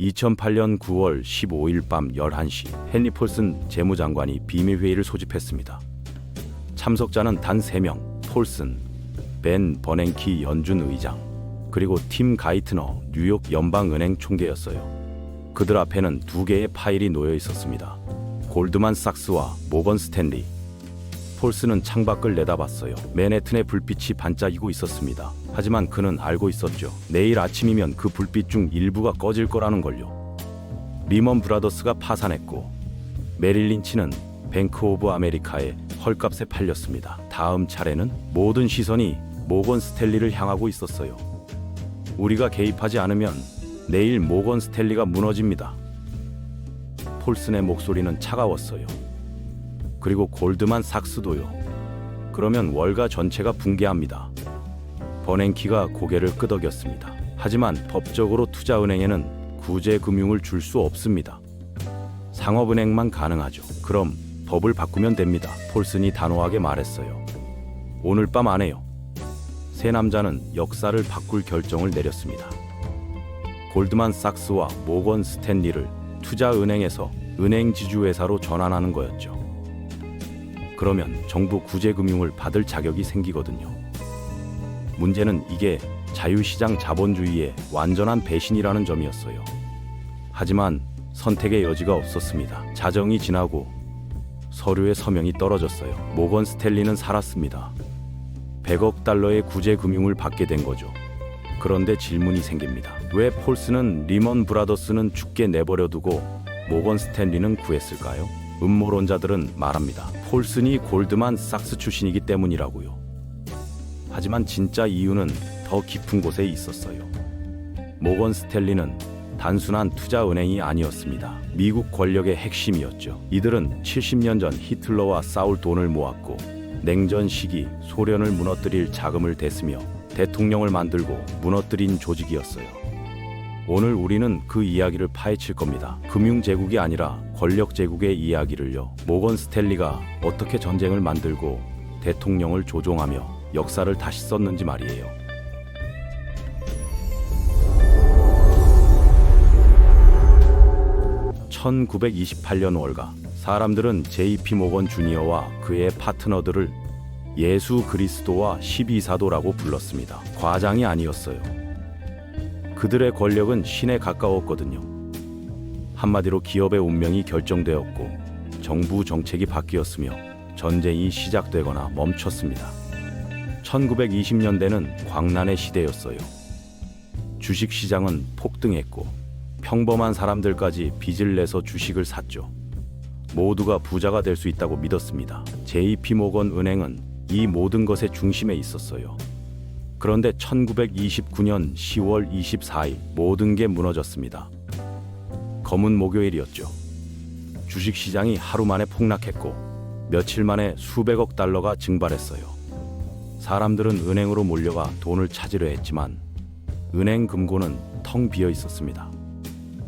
2008년 9월 15일 밤 11시 헨리 폴슨 재무장관이 비밀회의를 소집했습니다. 참석자는 단 3명, 폴슨, 벤 버냉키 연준 의장, 그리고 팀 가이트너 뉴욕 연방은행 총재였어요. 그들 앞에는 2개의 파일이 놓여 있었습니다. 골드만삭스와 모건 스탠리. 폴슨은 창밖을 내다봤어요. 맨해튼의 불빛이 반짝이고 있었습니다. 하지만 그는 알고 있었죠. 내일 아침이면 그 불빛 중 일부가 꺼질 거라는 걸요. 리먼 브라더스가 파산했고 메릴 린치는 뱅크 오브 아메리카에 헐값에 팔렸습니다. 다음 차례는 모든 시선이 모건 스탠리를 향하고 있었어요. 우리가 개입하지 않으면 내일 모건 스탠리가 무너집니다. 폴슨의 목소리는 차가웠어요. 그리고 골드만 삭스도요. 그러면 월가 전체가 붕괴합니다. 버냉키가 고개를 끄덕였습니다. 하지만 법적으로 투자은행에는 구제금융을 줄 수 없습니다. 상업은행만 가능하죠. 그럼 법을 바꾸면 됩니다. 폴슨이 단호하게 말했어요. 오늘 밤 안에요. 세 남자는 역사를 바꿀 결정을 내렸습니다. 골드만삭스와 모건 스탠리를 투자은행에서 은행지주회사로 전환하는 거였죠. 그러면 정부 구제금융을 받을 자격이 생기거든요. 문제는 이게 자유시장 자본주의의 완전한 배신이라는 점이었어요. 하지만 선택의 여지가 없었습니다. 자정이 지나고 서류의 서명이 떨어졌어요. 모건 스탠리는 살았습니다. 100억 달러의 구제금융을 받게 된 거죠. 그런데 질문이 생깁니다. 왜 폴슨은 리먼 브라더스는 죽게 내버려두고 모건 스탠리는 구했을까요? 음모론자들은 말합니다. 폴슨이 골드만 삭스 출신이기 때문이라고요. 하지만 진짜 이유는 더 깊은 곳에 있었어요. 모건 스탠리는 단순한 투자은행이 아니었습니다. 미국 권력의 핵심이었죠. 이들은 70년 전 히틀러와 싸울 돈을 모았고 냉전 시기 소련을 무너뜨릴 자금을 댔으며 대통령을 만들고 무너뜨린 조직이었어요. 오늘 우리는 그 이야기를 파헤칠 겁니다. 금융제국이 아니라 권력제국의 이야기를요. 모건 스탠리가 어떻게 전쟁을 만들고 대통령을 조종하며 역사를 다시 썼는지 말이에요. (1928년) 월가 사람들은 JP 모건 주니어와 그의 파트너들을 예수 그리스도와 12사도라고 불렀습니다. 과장이 아니었어요. 그들의 권력은 신에 가까웠거든요. 한마디로 기업의 운명이 결정되었고 정부 정책이 바뀌었으며 전쟁이 시작되거나 멈췄습니다. 1920년대는 광란의 시대였어요. 주식시장은 폭등했고 평범한 사람들까지 빚을 내서 주식을 샀죠. 모두가 부자가 될 수 있다고 믿었습니다. JP 모건 은행은 이 모든 것의 중심에 있었어요. 그런데 1929년 10월 24일 모든 게 무너졌습니다. 검은 목요일이었죠. 주식시장이 하루 만에 폭락했고 며칠 만에 수백억 달러가 증발했어요. 사람들은 은행으로 몰려가 돈을 찾으려 했지만 은행 금고는 텅 비어 있었습니다.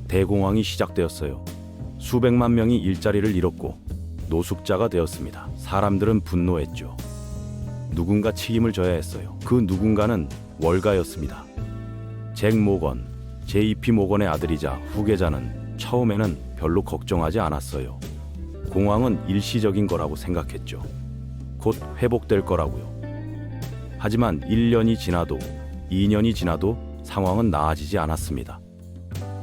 대공황이 시작되었어요. 수백만 명이 일자리를 잃었고 노숙자가 되었습니다. 사람들은 분노했죠. 누군가 책임을 져야 했어요. 그 누군가는 월가였습니다. 잭 모건, JP 모건의 아들이자 후계자는 처음에는 별로 걱정하지 않았어요. 공황은 일시적인 거라고 생각했죠. 곧 회복될 거라고요. 하지만 1년이 지나도 2년이 지나도 상황은 나아지지 않았습니다.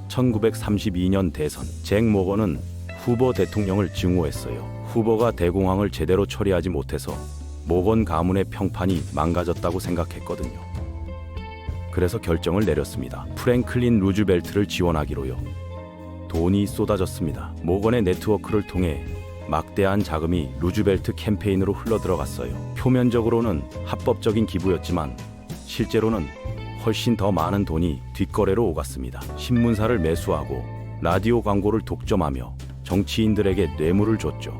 1932년 대선, 잭 모건은 후보 대통령을 증오했어요. 후보가 대공황을 제대로 처리하지 못해서 모건 가문의 평판이 망가졌다고 생각했거든요. 그래서 결정을 내렸습니다. 프랭클린 루즈벨트를 지원하기로요. 돈이 쏟아졌습니다. 모건의 네트워크를 통해 막대한 자금이 루즈벨트 캠페인으로 흘러들어갔어요. 표면적으로는 합법적인 기부였지만 실제로는 훨씬 더 많은 돈이 뒷거래로 오갔습니다. 신문사를 매수하고 라디오 광고를 독점하며 정치인들에게 뇌물을 줬죠.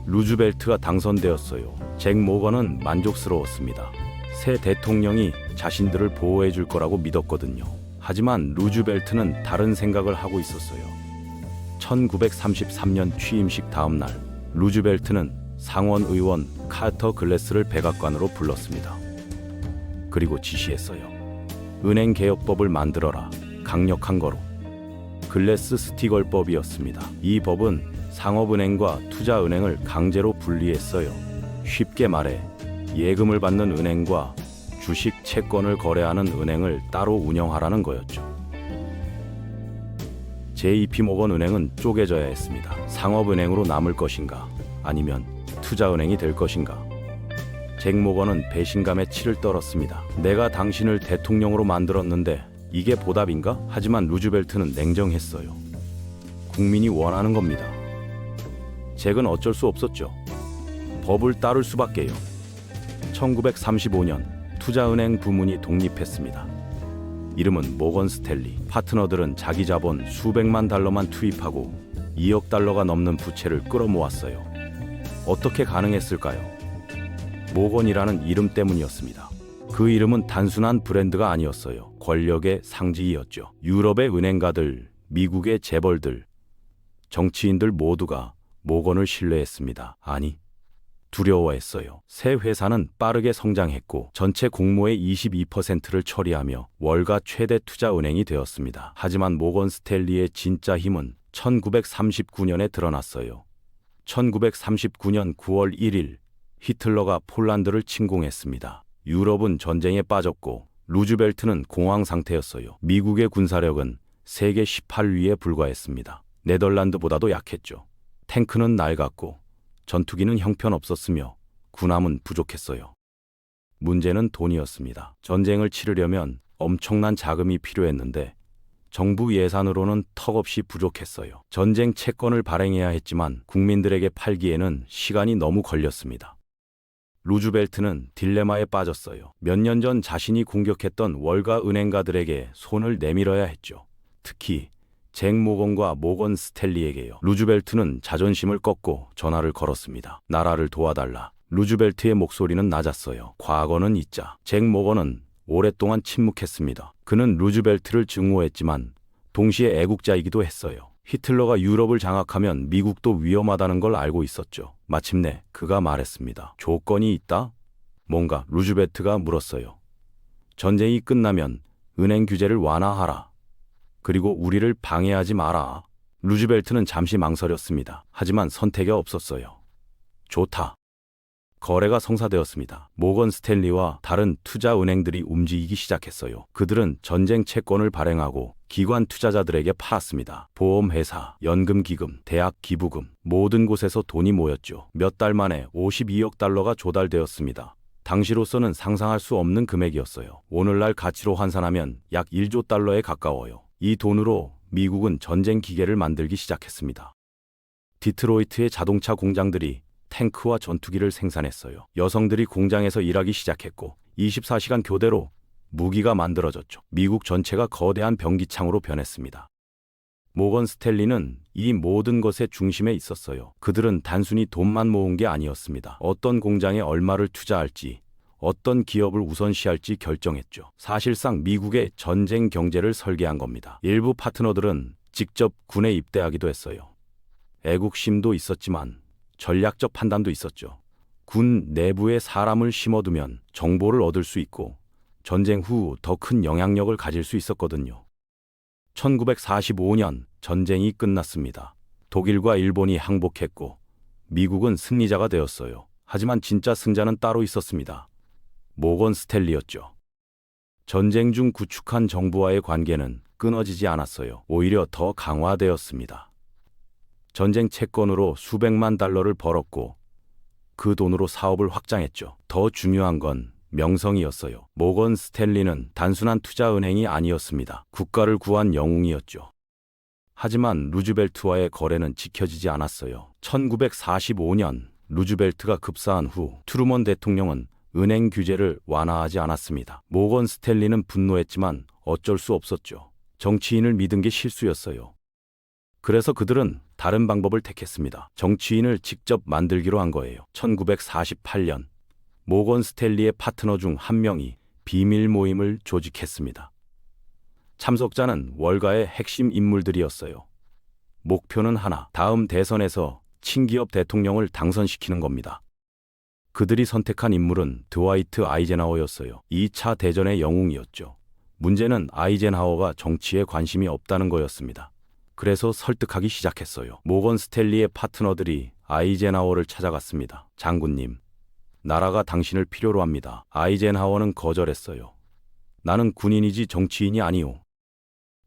루즈벨트가 당선되었어요. 잭 모건은 만족스러웠습니다. 새 대통령이 자신들을 보호해 줄 거라고 믿었거든요. 하지만 루즈벨트는 다른 생각을 하고 있었어요. 1933년 취임식 다음 날, 루즈벨트는 상원 의원 카터 글래스를 백악관으로 불렀습니다. 그리고 지시했어요. 은행 개혁법을 만들어라. 강력한 거로. 글래스 스티걸법이었습니다. 이 법은 상업은행과 투자은행을 강제로 분리했어요. 쉽게 말해 예금을 받는 은행과 주식 채권을 거래하는 은행을 따로 운영하라는 거였죠. JP모건 은행은 쪼개져야 했습니다. 상업은행으로 남을 것인가 아니면 투자은행이 될 것인가. 잭 모건은 배신감에 치를 떨었습니다. 내가 당신을 대통령으로 만들었는데 이게 보답인가? 하지만 루즈벨트는 냉정했어요. 국민이 원하는 겁니다. 잭은 어쩔 수 없었죠. 법을 따를 수밖에요. 1935년 투자은행 부문이 독립했습니다. 이름은 모건 스탠리. 파트너들은 자기 자본 수백만 달러만 투입하고 2억 달러가 넘는 부채를 끌어모았어요. 어떻게 가능했을까요? 모건이라는 이름 때문이었습니다. 그 이름은 단순한 브랜드가 아니었어요. 권력의 상징이었죠. 유럽의 은행가들, 미국의 재벌들, 정치인들 모두가 모건을 신뢰했습니다. 아니, 두려워했어요. 새 회사는 빠르게 성장했고 전체 공모의 22%를 처리하며 월가 최대 투자은행이 되었습니다. 하지만 모건 스탠리의 진짜 힘은 1939년에 드러났어요. 1939년 9월 1일 히틀러가 폴란드를 침공했습니다. 유럽은 전쟁에 빠졌고 루즈벨트는 공황 상태였어요. 미국의 군사력은 세계 18위에 불과했습니다. 네덜란드보다도 약했죠. 탱크는 낡았고 전투기는 형편없었으며 군함은 부족했어요. 문제는 돈이었습니다. 전쟁을 치르려면 엄청난 자금이 필요했는데 정부 예산으로는 턱없이 부족했어요. 전쟁 채권을 발행해야 했지만 국민들에게 팔기에는 시간이 너무 걸렸습니다. 루즈벨트는 딜레마에 빠졌어요. 몇 년 전 자신이 공격했던 월가 은행가들에게 손을 내밀어야 했죠. 특히 잭 모건과 모건 스탠리에게요. 루즈벨트는 자존심을 꺾고 전화를 걸었습니다. 나라를 도와달라. 루즈벨트의 목소리는 낮았어요. 과거는 잊자. 잭 모건은 오랫동안 침묵했습니다. 그는 루즈벨트를 증오했지만 동시에 애국자이기도 했어요. 히틀러가 유럽을 장악하면 미국도 위험하다는 걸 알고 있었죠. 마침내 그가 말했습니다. 조건이 있다? 뭔가 루즈벨트가 물었어요. 전쟁이 끝나면 은행 규제를 완화하라. 그리고 우리를 방해하지 마라. 루즈벨트는 잠시 망설였습니다. 하지만 선택이 없었어요. 좋다. 거래가 성사되었습니다. 모건 스탠리와 다른 투자은행들이 움직이기 시작했어요. 그들은 전쟁 채권을 발행하고 기관 투자자들에게 팔았습니다. 보험회사, 연금기금, 대학 기부금, 모든 곳에서 돈이 모였죠. 몇 달 만에 52억 달러가 조달되었습니다. 당시로서는 상상할 수 없는 금액이었어요. 오늘날 가치로 환산하면 약 1조 달러에 가까워요. 이 돈으로 미국은 전쟁 기계를 만들기 시작했습니다. 디트로이트의 자동차 공장들이 탱크와 전투기를 생산했어요. 여성들이 공장에서 일하기 시작했고 24시간 교대로 무기가 만들어졌죠. 미국 전체가 거대한 병기창으로 변했습니다. 모건 스탠리는 이 모든 것의 중심에 있었어요. 그들은 단순히 돈만 모은 게 아니었습니다. 어떤 공장에 얼마를 투자할지, 어떤 기업을 우선시할지 결정했죠. 사실상 미국의 전쟁 경제를 설계한 겁니다. 일부 파트너들은 직접 군에 입대하기도 했어요. 애국심도 있었지만 전략적 판단도 있었죠. 군 내부에 사람을 심어두면 정보를 얻을 수 있고 전쟁 후 더 큰 영향력을 가질 수 있었거든요. 1945년 전쟁이 끝났습니다. 독일과 일본이 항복했고 미국은 승리자가 되었어요. 하지만 진짜 승자는 따로 있었습니다. 모건 스탠리였죠. 전쟁 중 구축한 정부와의 관계는 끊어지지 않았어요. 오히려 더 강화되었습니다. 전쟁 채권으로 수백만 달러를 벌었고 그 돈으로 사업을 확장했죠. 더 중요한 건 명성이었어요. 모건 스탠리는 단순한 투자은행이 아니었습니다. 국가를 구한 영웅이었죠. 하지만 루즈벨트와의 거래는 지켜지지 않았어요. 1945년 루즈벨트가 급사한 후 트루먼 대통령은 은행 규제를 완화하지 않았습니다. 모건 스탠리는 분노했지만 어쩔 수 없었죠. 정치인을 믿은 게 실수였어요. 그래서 그들은 다른 방법을 택했습니다. 정치인을 직접 만들기로 한 거예요. 1948년 모건 스탠리의 파트너 중 한 명이 비밀 모임을 조직했습니다. 참석자는 월가의 핵심 인물들이었어요. 목표는 하나, 다음 대선에서 친기업 대통령을 당선시키는 겁니다. 그들이 선택한 인물은 드와이트 아이젠하워였어요. 2차 대전의 영웅이었죠. 문제는 아이젠하워가 정치에 관심이 없다는 거였습니다. 그래서 설득하기 시작했어요. 모건 스탠리의 파트너들이 아이젠하워를 찾아갔습니다. 장군님, 나라가 당신을 필요로 합니다. 아이젠하워는 거절했어요. 나는 군인이지 정치인이 아니오.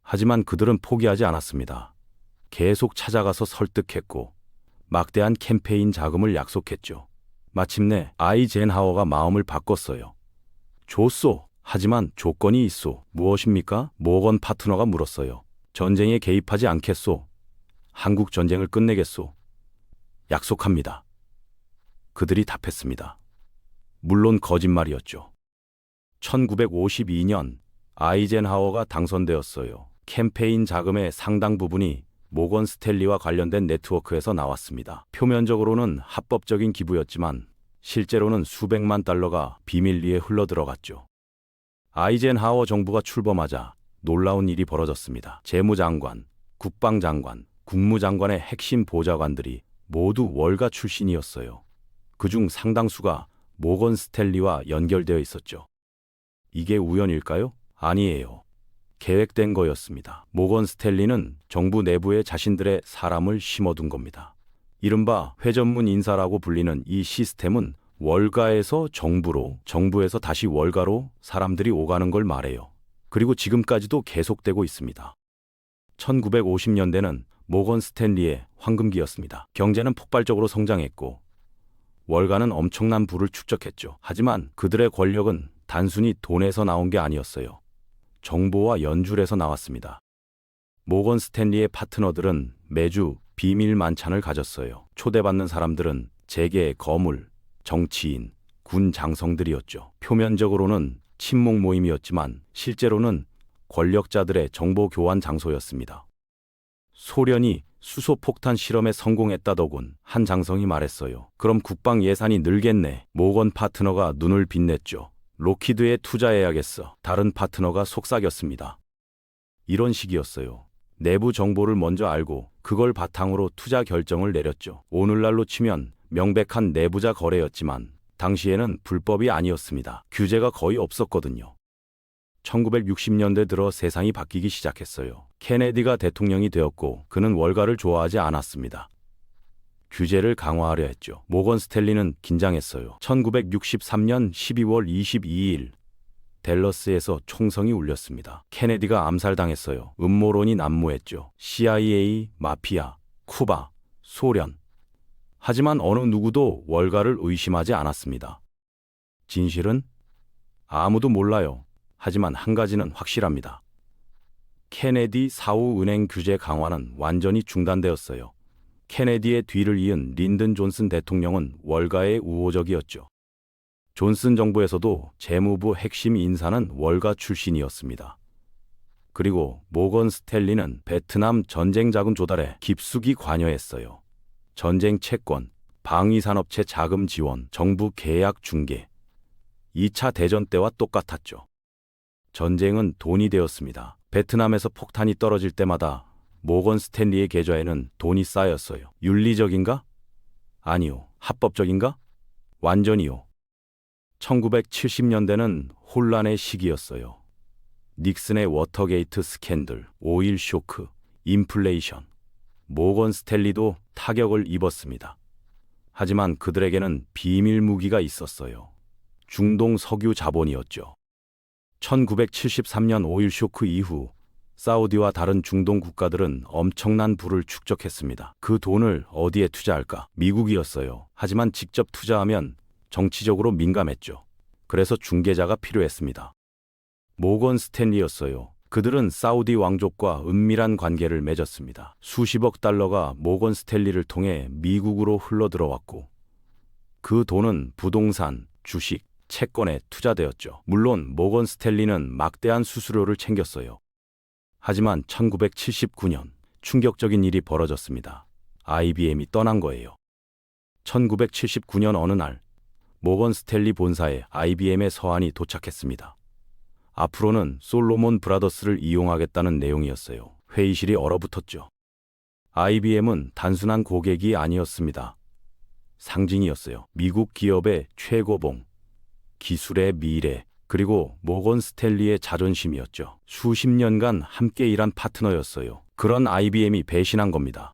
하지만 그들은 포기하지 않았습니다. 계속 찾아가서 설득했고 막대한 캠페인 자금을 약속했죠. 마침내 아이젠하워가 마음을 바꿨어요. 좋소. 하지만 조건이 있소. 무엇입니까? 모건 파트너가 물었어요. 전쟁에 개입하지 않겠소. 한국 전쟁을 끝내겠소. 약속합니다. 그들이 답했습니다. 물론 거짓말이었죠. 1952년 아이젠하워가 당선되었어요. 캠페인 자금의 상당 부분이 모건 스탠리와 관련된 네트워크에서 나왔습니다. 표면적으로는 합법적인 기부였지만 실제로는 수백만 달러가 비밀리에 흘러들어갔죠. 아이젠하워 정부가 출범하자 놀라운 일이 벌어졌습니다. 재무장관, 국방장관, 국무장관의 핵심 보좌관들이 모두 월가 출신이었어요. 그중 상당수가 모건 스탠리와 연결되어 있었죠. 이게 우연일까요? 아니에요. 계획된 거였습니다. 모건 스탠리는 정부 내부에 자신들의 사람을 심어둔 겁니다. 이른바 회전문 인사라고 불리는 이 시스템은 월가에서 정부로, 정부에서 다시 월가로 사람들이 오가는 걸 말해요. 그리고 지금까지도 계속되고 있습니다. 1950년대는 모건 스탠리의 황금기였습니다. 경제는 폭발적으로 성장했고 월가는 엄청난 부를 축적했죠. 하지만 그들의 권력은 단순히 돈에서 나온 게 아니었어요. 정보와 연줄에서 나왔습니다. 모건 스탠리의 파트너들은 매주 비밀 만찬을 가졌어요. 초대받는 사람들은 재계, 거물, 정치인, 군 장성들이었죠. 표면적으로는 친목 모임이었지만 실제로는 권력자들의 정보 교환 장소였습니다. 소련이 수소폭탄 실험에 성공했다더군. 한 장성이 말했어요. 그럼 국방 예산이 늘겠네. 모건 파트너가 눈을 빛냈죠. 로키드에 투자해야겠어. 다른 파트너가 속삭였습니다. 이런 식이었어요. 내부 정보를 먼저 알고 그걸 바탕으로 투자 결정을 내렸죠. 오늘날로 치면 명백한 내부자 거래였지만 당시에는 불법이 아니었습니다. 규제가 거의 없었거든요. 1960년대 들어 세상이 바뀌기 시작했어요. 케네디가 대통령이 되었고 그는 월가를 좋아하지 않았습니다. 규제를 강화하려 했죠. 모건 스탠리는 긴장했어요. 1963년 12월 22일 댈러스에서 총성이 울렸습니다. 케네디가 암살당했어요. 음모론이 난무했죠. CIA, 마피아, 쿠바, 소련. 하지만 어느 누구도 월가를 의심하지 않았습니다. 진실은 아무도 몰라요. 하지만 한 가지는 확실합니다. 케네디 사후 은행 규제 강화는 완전히 중단되었어요. 케네디의 뒤를 이은 린든 존슨 대통령은 월가에 우호적이었죠. 존슨 정부에서도 재무부 핵심 인사는 월가 출신이었습니다. 그리고 모건 스탠리는 베트남 전쟁 자금 조달에 깊숙이 관여했어요. 전쟁 채권, 방위산업체 자금 지원, 정부 계약 중개. 2차 대전 때와 똑같았죠. 전쟁은 돈이 되었습니다. 베트남에서 폭탄이 떨어질 때마다 모건 스탠리의 계좌에는 돈이 쌓였어요. 윤리적인가? 아니요. 합법적인가? 완전히요. 1970년대는 혼란의 시기였어요. 닉슨의 워터게이트 스캔들, 오일 쇼크, 인플레이션. 모건 스탠리도 타격을 입었습니다. 하지만 그들에게는 비밀 무기가 있었어요. 중동 석유 자본이었죠. 1973년 오일 쇼크 이후 사우디와 다른 중동 국가들은 엄청난 부를 축적했습니다. 그 돈을 어디에 투자할까? 미국이었어요. 하지만 직접 투자하면 정치적으로 민감했죠. 그래서 중개자가 필요했습니다. 모건 스탠리였어요. 그들은 사우디 왕족과 은밀한 관계를 맺었습니다. 수십억 달러가 모건 스탠리를 통해 미국으로 흘러들어왔고 그 돈은 부동산, 주식, 채권에 투자되었죠. 물론 모건 스탠리는 막대한 수수료를 챙겼어요. 하지만 1979년 충격적인 일이 벌어졌습니다. IBM이 떠난 거예요. 1979년 어느 날 모건 스탠리 본사에 IBM의 서한이 도착했습니다. 앞으로는 솔로몬 브라더스를 이용하겠다는 내용이었어요. 회의실이 얼어붙었죠. IBM은 단순한 고객이 아니었습니다. 상징이었어요. 미국 기업의 최고봉, 기술의 미래, 그리고 모건 스탠리의 자존심이었죠. 수십 년간 함께 일한 파트너였어요. 그런 IBM이 배신한 겁니다.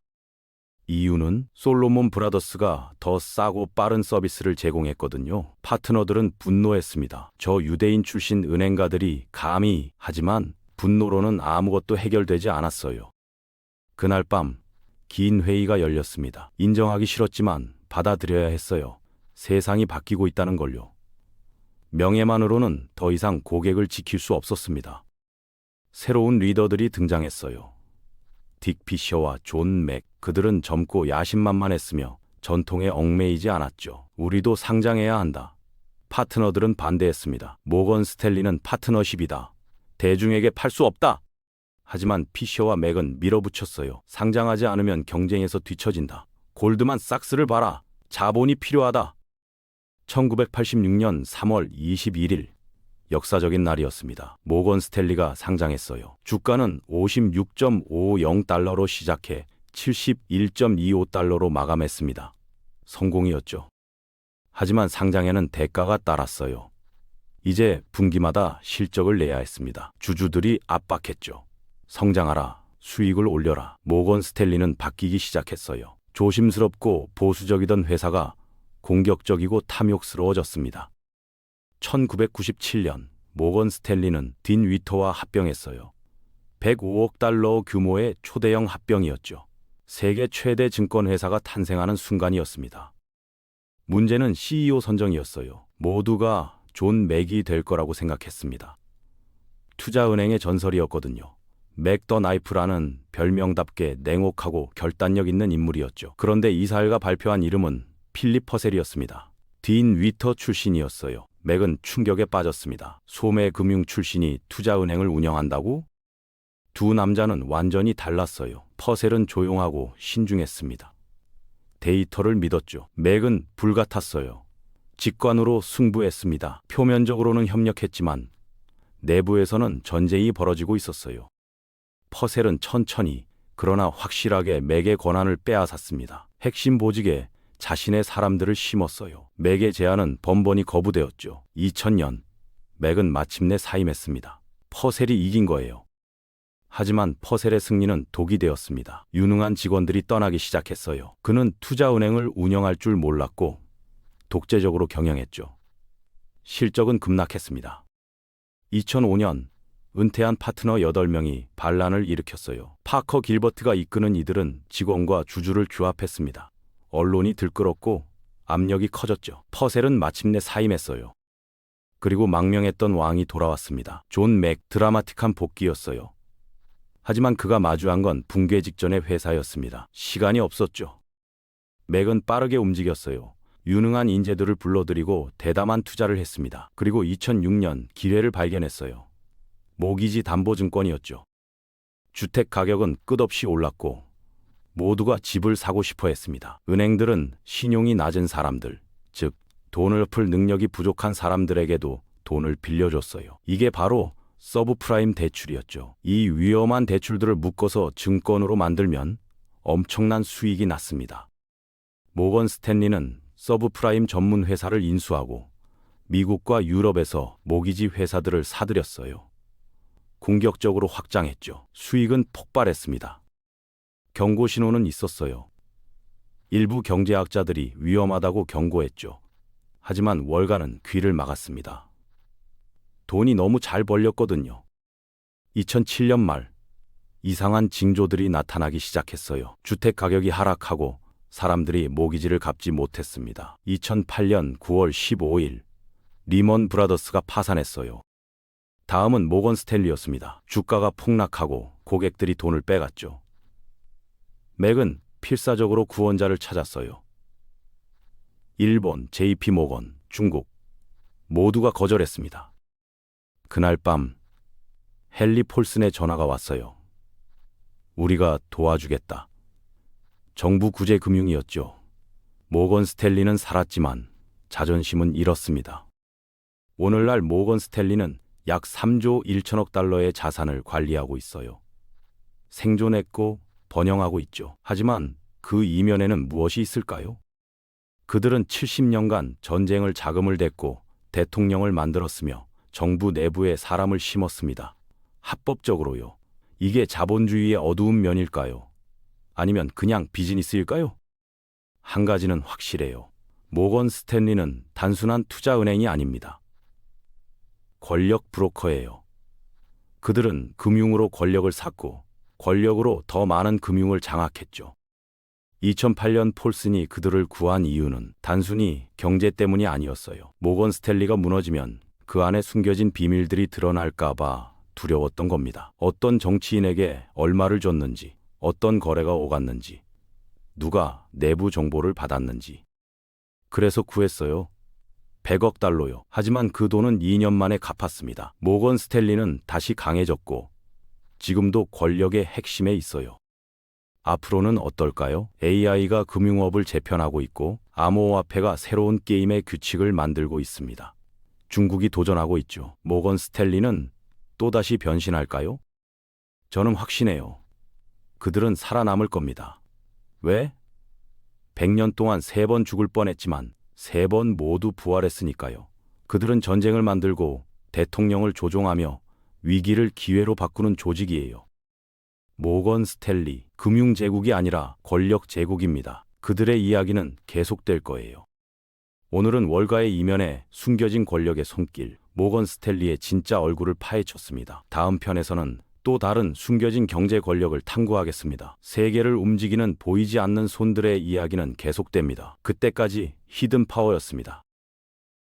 이유는 솔로몬 브라더스가 더 싸고 빠른 서비스를 제공했거든요. 파트너들은 분노했습니다. 저 유대인 출신 은행가들이 감히, 하지만 분노로는 아무것도 해결되지 않았어요. 그날 밤 긴 회의가 열렸습니다. 인정하기 싫었지만 받아들여야 했어요. 세상이 바뀌고 있다는 걸요. 명예만으로는 더 이상 고객을 지킬 수 없었습니다. 새로운 리더들이 등장했어요. 딕 피셔와 존 맥, 그들은 젊고 야심만만했으며 전통에 얽매이지 않았죠. 우리도 상장해야 한다. 파트너들은 반대했습니다. 모건 스탠리는 파트너십이다. 대중에게 팔 수 없다. 하지만 피셔와 맥은 밀어붙였어요. 상장하지 않으면 경쟁에서 뒤처진다. 골드만삭스를 봐라. 자본이 필요하다. 1986년 3월 21일, 역사적인 날이었습니다. 모건 스탠리가 상장했어요. 주가는 56.50달러로 시작해 71.25달러로 마감했습니다. 성공이었죠. 하지만 상장에는 대가가 따랐어요. 이제 분기마다 실적을 내야 했습니다. 주주들이 압박했죠. 성장하라, 수익을 올려라. 모건 스탠리는 바뀌기 시작했어요. 조심스럽고 보수적이던 회사가 공격적이고 탐욕스러워졌습니다. 1997년 모건 스탠리는 딘 위터와 합병했어요. 105억 달러 규모의 초대형 합병이었죠. 세계 최대 증권회사가 탄생하는 순간이었습니다. 문제는 CEO 선정이었어요. 모두가 존 맥이 될 거라고 생각했습니다. 투자은행의 전설이었거든요. 맥 더 나이프라는 별명답게 냉혹하고 결단력 있는 인물이었죠. 그런데 이사회가 발표한 이름은 필립 퍼셀이었습니다. 딘 위터 출신이었어요. 맥은 충격에 빠졌습니다. 소매금융 출신이 투자은행을 운영한다고? 두 남자는 완전히 달랐어요. 퍼셀은 조용하고 신중했습니다. 데이터를 믿었죠. 맥은 불같았어요. 직관으로 승부했습니다. 표면적으로는 협력했지만 내부에서는 전쟁이 벌어지고 있었어요. 퍼셀은 천천히 그러나 확실하게 맥의 권한을 빼앗았습니다. 핵심 보직에 자신의 사람들을 심었어요. 맥의 제안은 번번이 거부되었죠. 2000년 맥은 마침내 사임했습니다. 퍼셀이 이긴 거예요. 하지만 퍼셀의 승리는 독이 되었습니다. 유능한 직원들이 떠나기 시작했어요. 그는 투자은행을 운영할 줄 몰랐고 독재적으로 경영했죠. 실적은 급락했습니다. 2005년 은퇴한 파트너 8명이 반란을 일으켰어요. 파커 길버트가 이끄는 이들은 직원과 주주를 규합했습니다. 언론이 들끓었고 압력이 커졌죠. 퍼셀은 마침내 사임했어요. 그리고 망명했던 왕이 돌아왔습니다. 존 맥, 드라마틱한 복귀였어요. 하지만 그가 마주한 건 붕괴 직전의 회사였습니다. 시간이 없었죠. 맥은 빠르게 움직였어요. 유능한 인재들을 불러들이고 대담한 투자를 했습니다. 그리고 2006년 기회를 발견했어요. 모기지 담보증권이었죠. 주택 가격은 끝없이 올랐고 모두가 집을 사고 싶어 했습니다. 은행들은 신용이 낮은 사람들, 즉 돈을 풀 능력이 부족한 사람들에게도 돈을 빌려줬어요. 이게 바로 서브프라임 대출이었죠. 이 위험한 대출들을 묶어서 증권으로 만들면 엄청난 수익이 났습니다. 모건 스탠리는 서브프라임 전문 회사를 인수하고 미국과 유럽에서 모기지 회사들을 사들였어요. 공격적으로 확장했죠. 수익은 폭발했습니다. 경고 신호는 있었어요. 일부 경제학자들이 위험하다고 경고했죠. 하지만 월가는 귀를 막았습니다. 돈이 너무 잘 벌렸거든요. 2007년 말 이상한 징조들이 나타나기 시작했어요. 주택 가격이 하락하고 사람들이 모기지를 갚지 못했습니다. 2008년 9월 15일 리먼 브라더스가 파산했어요. 다음은 모건 스탠리였습니다. 주가가 폭락하고 고객들이 돈을 빼갔죠. 맥은 필사적으로 구원자를 찾았어요. 일본, JP 모건, 중국 모두가 거절했습니다. 그날 밤 헨리 폴슨의 전화가 왔어요. 우리가 도와주겠다. 정부 구제 금융이었죠. 모건 스탠리는 살았지만 자존심은 잃었습니다. 오늘날 모건 스탠리는 약 3조 1천억 달러의 자산을 관리하고 있어요. 생존했고 번영하고 있죠. 하지만 그 이면에는 무엇이 있을까요? 그들은 70년간 전쟁을 자금을 댔고 대통령을 만들었으며 정부 내부에 사람을 심었습니다. 합법적으로요. 이게 자본주의의 어두운 면일까요? 아니면 그냥 비즈니스일까요? 한 가지는 확실해요. 모건 스탠리는 단순한 투자은행이 아닙니다. 권력 브로커예요. 그들은 금융으로 권력을 샀고 권력으로 더 많은 금융을 장악했죠. 2008년 폴슨이 그들을 구한 이유는 단순히 경제 때문이 아니었어요. 모건 스탠리가 무너지면 그 안에 숨겨진 비밀들이 드러날까봐 두려웠던 겁니다. 어떤 정치인에게 얼마를 줬는지, 어떤 거래가 오갔는지, 누가 내부 정보를 받았는지. 그래서 구했어요. 100억 달러요. 하지만 그 돈은 2년 만에 갚았습니다. 모건 스탠리는 다시 강해졌고 지금도 권력의 핵심에 있어요. 앞으로는 어떨까요? AI가 금융업을 재편하고 있고 암호화폐가 새로운 게임의 규칙을 만들고 있습니다. 중국이 도전하고 있죠. 모건 스탠리는 또다시 변신할까요? 저는 확신해요. 그들은 살아남을 겁니다. 왜? 100년 동안 3번 죽을 뻔했지만 3번 모두 부활했으니까요. 그들은 전쟁을 만들고 대통령을 조종하며 위기를 기회로 바꾸는 조직이에요. 모건 스탠리, 금융 제국이 아니라 권력 제국입니다. 그들의 이야기는 계속될 거예요. 오늘은 월가의 이면에 숨겨진 권력의 손길, 모건 스탠리의 진짜 얼굴을 파헤쳤습니다. 다음 편에서는 또 다른 숨겨진 경제 권력을 탐구하겠습니다. 세계를 움직이는 보이지 않는 손들의 이야기는 계속됩니다. 그때까지 히든 파워였습니다.